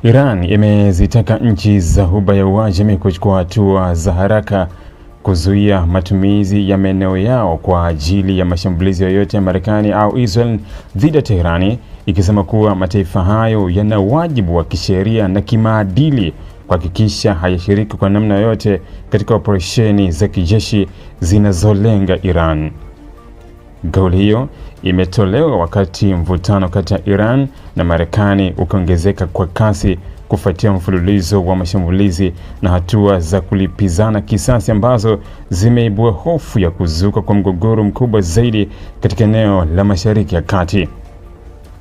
Iran imezitaka nchi za Ghuba ya Uajemi kuchukua hatua za haraka kuzuia matumizi ya maeneo yao kwa ajili ya mashambulizi yoyote ya Marekani au Israel dhidi ya Teherani, ikisema kuwa mataifa hayo yana wajibu wa kisheria na kimaadili kuhakikisha hayashiriki kwa namna yoyote katika operesheni za kijeshi zinazolenga Iran. Kauli hiyo imetolewa wakati mvutano kati ya Iran na Marekani ukiongezeka kwa kasi kufuatia mfululizo wa mashambulizi na hatua za kulipizana kisasi ambazo zimeibua hofu ya kuzuka kwa mgogoro mkubwa zaidi katika eneo la Mashariki ya Kati.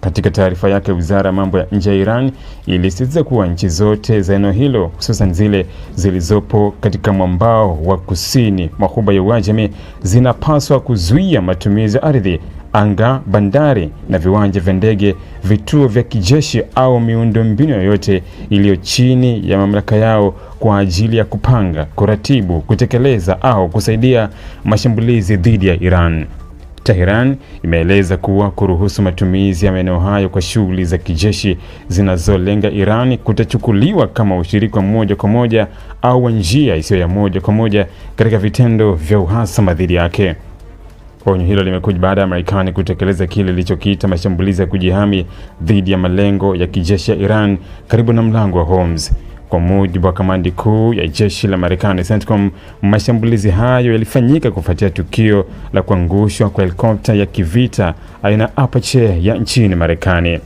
Katika taarifa yake, Wizara ya Mambo ya Nje ya Iran ilisisitiza kuwa nchi zote za eneo hilo, hususan zile zilizopo katika mwambao wa kusini mwa Ghuba ya Uajemi, zinapaswa kuzuia matumizi ya ardhi, anga, bandari na viwanja vya ndege, vituo vya kijeshi au miundombinu yoyote iliyo chini ya mamlaka yao kwa ajili ya kupanga, kuratibu, kutekeleza au kusaidia mashambulizi dhidi ya Iran. Tehran imeeleza kuwa kuruhusu matumizi ya maeneo hayo kwa shughuli za kijeshi zinazolenga Iran kutachukuliwa kama ushirika moja kwa moja au njia isiyo ya moja kwa moja katika vitendo vya uhasama dhidi yake. Onyo hilo limekuja baada ya Marekani kutekeleza kile ilichokiita mashambulizi ya kujihami dhidi ya malengo ya kijeshi ya Iran karibu na mlango wa Hormuz. Kwa mujibu wa kamandi kuu ya jeshi la Marekani CENTCOM, mashambulizi hayo yalifanyika kufuatia tukio la kuangushwa kwa helikopta ya kivita aina Apache ya nchini Marekani.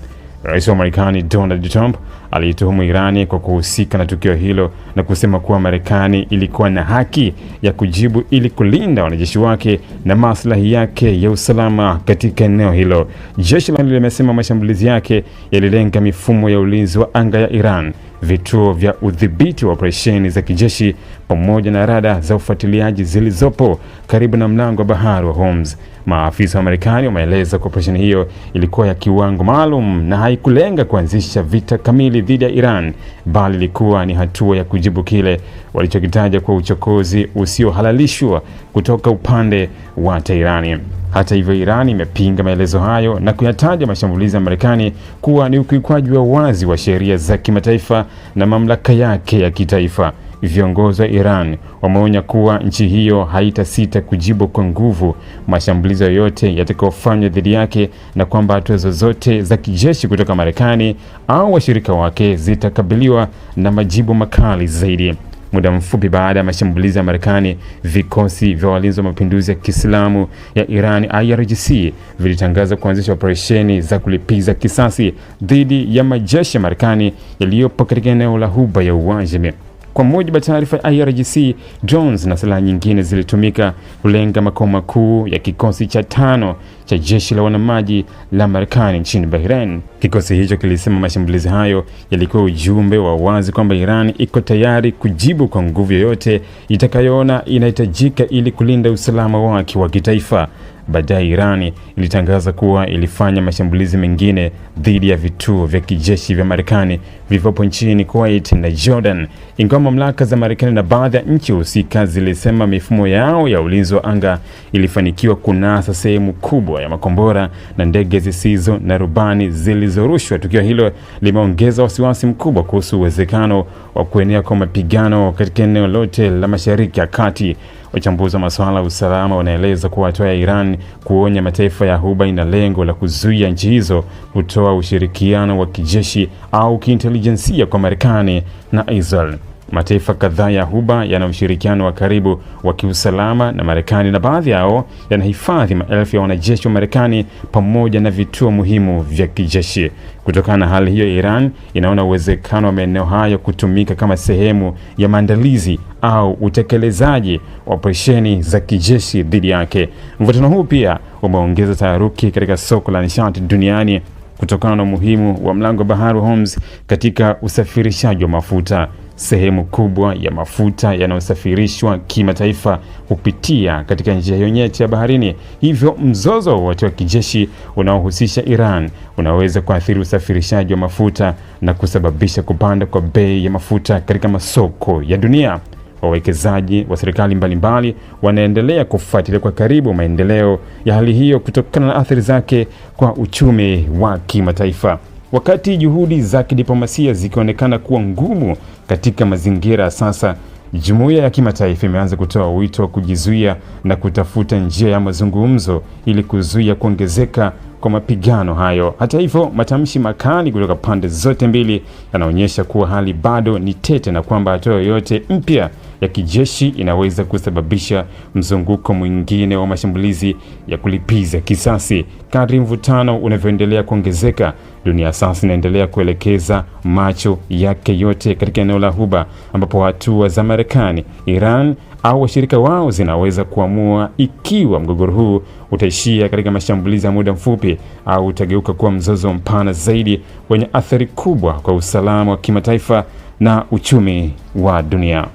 Rais wa Marekani Donald Trump aliituhumu Irani kwa kuhusika na tukio hilo na kusema kuwa Marekani ilikuwa na haki ya kujibu ili kulinda wanajeshi wake na maslahi yake ya usalama katika eneo hilo. Jeshi limesema mashambulizi yake yalilenga mifumo ya ulinzi wa anga ya Iran, vituo vya udhibiti wa operesheni za kijeshi pamoja na rada za ufuatiliaji zilizopo karibu na mlango wa bahari wa Hormuz. Maafisa wa Marekani wameeleza kuwa operesheni hiyo ilikuwa ya kiwango maalum na haikulenga kuanzisha vita kamili dhidi ya Iran, bali ilikuwa ni hatua ya kujibu kile walichokitaja kwa uchokozi usiohalalishwa kutoka upande wa Teherani. Hata hivyo, Iran imepinga maelezo hayo na kuyataja mashambulizi ya Marekani kuwa ni ukiukwaji wa wazi wa sheria za kimataifa na mamlaka yake ya kitaifa. Viongozi wa Iran wameonya kuwa nchi hiyo haitasita kujibu kwa nguvu mashambulizi yoyote yatakayofanywa dhidi yake na kwamba hatua zozote za kijeshi kutoka Marekani au washirika wake zitakabiliwa na majibu makali zaidi. Muda mfupi baada ya mashambulizi ya Marekani, vikosi vya walinzi wa mapinduzi ya Kiislamu ya Iran IRGC vilitangaza kuanzisha operesheni za kulipiza kisasi dhidi ya majeshi ya Marekani yaliyopo katika eneo la Ghuba ya Uajemi. Kwa mujibu wa taarifa ya IRGC, drones na silaha nyingine zilitumika kulenga makao makuu ya kikosi cha 5 cha jeshi la wanamaji la Marekani nchini Bahrain. Kikosi hicho kilisema mashambulizi hayo yalikuwa ujumbe wa wazi kwamba Iran iko tayari kujibu kwa nguvu yoyote itakayoona inahitajika ili kulinda usalama wake wa kitaifa. Baadaye Iran ilitangaza kuwa ilifanya mashambulizi mengine dhidi ya vituo vya kijeshi vya Marekani vilivyopo nchini Kuwait na Jordan, ingawa mamlaka za Marekani na baadhi ya nchi husika zilisema mifumo yao ya ulinzi wa anga ilifanikiwa kunasa sehemu kubwa ya makombora na ndege zisizo na rubani zilizorushwa. Tukio hilo limeongeza wasiwasi mkubwa kuhusu uwezekano wa kuenea kwa mapigano katika eneo lote la Mashariki ya Kati. Wachambuzi wa masuala ya usalama wanaeleza kuwa hatua ya Iran kuonya mataifa ya Ghuba ina lengo la kuzuia nchi hizo kutoa ushirikiano wa kijeshi au kiintelijensia kwa Marekani na Israel. Mataifa kadhaa ya Ghuba yana ushirikiano wa karibu wa kiusalama na Marekani na baadhi yao yanahifadhi maelfu ya wanajeshi wa Marekani pamoja na vituo muhimu vya kijeshi. Kutokana na hali hiyo, Iran inaona uwezekano wa maeneo hayo kutumika kama sehemu ya maandalizi au utekelezaji wa operesheni za kijeshi dhidi yake. Mvutano huu pia umeongeza taharuki katika soko la nishati duniani kutokana na umuhimu wa mlango wa bahari wa Hormuz katika usafirishaji wa mafuta. Sehemu kubwa ya mafuta yanayosafirishwa kimataifa kupitia katika njia hiyo nyeti ya baharini. Hivyo mzozo wote wa kijeshi unaohusisha Iran unaweza kuathiri usafirishaji wa mafuta na kusababisha kupanda kwa bei ya mafuta katika masoko ya dunia. Wawekezaji wa serikali mbalimbali wanaendelea kufuatilia kwa karibu maendeleo ya hali hiyo kutokana na athari zake kwa uchumi wa kimataifa. Wakati juhudi za kidiplomasia zikionekana kuwa ngumu katika mazingira sasa, jumuiya ya kimataifa imeanza kutoa wito wa kujizuia na kutafuta njia ya mazungumzo ili kuzuia kuongezeka kwa mapigano hayo. Hata hivyo, matamshi makali kutoka pande zote mbili yanaonyesha kuwa hali bado ni tete na kwamba hatua yoyote mpya ya kijeshi inaweza kusababisha mzunguko mwingine wa mashambulizi ya kulipiza kisasi. Kadri mvutano unavyoendelea kuongezeka, dunia sasa inaendelea kuelekeza macho yake yote katika eneo la Ghuba, ambapo hatua za Marekani, Iran au washirika wao zinaweza kuamua ikiwa mgogoro huu utaishia katika mashambulizi ya muda mfupi au utageuka kuwa mzozo mpana zaidi wenye athari kubwa kwa usalama wa kimataifa na uchumi wa dunia.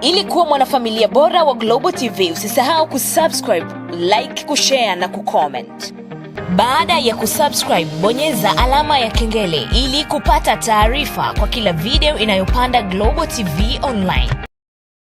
Ili kuwa mwanafamilia bora wa Global TV, usisahau kusubscribe, like, kushare na kucomment. Baada ya kusubscribe, bonyeza alama ya kengele ili kupata taarifa kwa kila video inayopanda Global TV Online.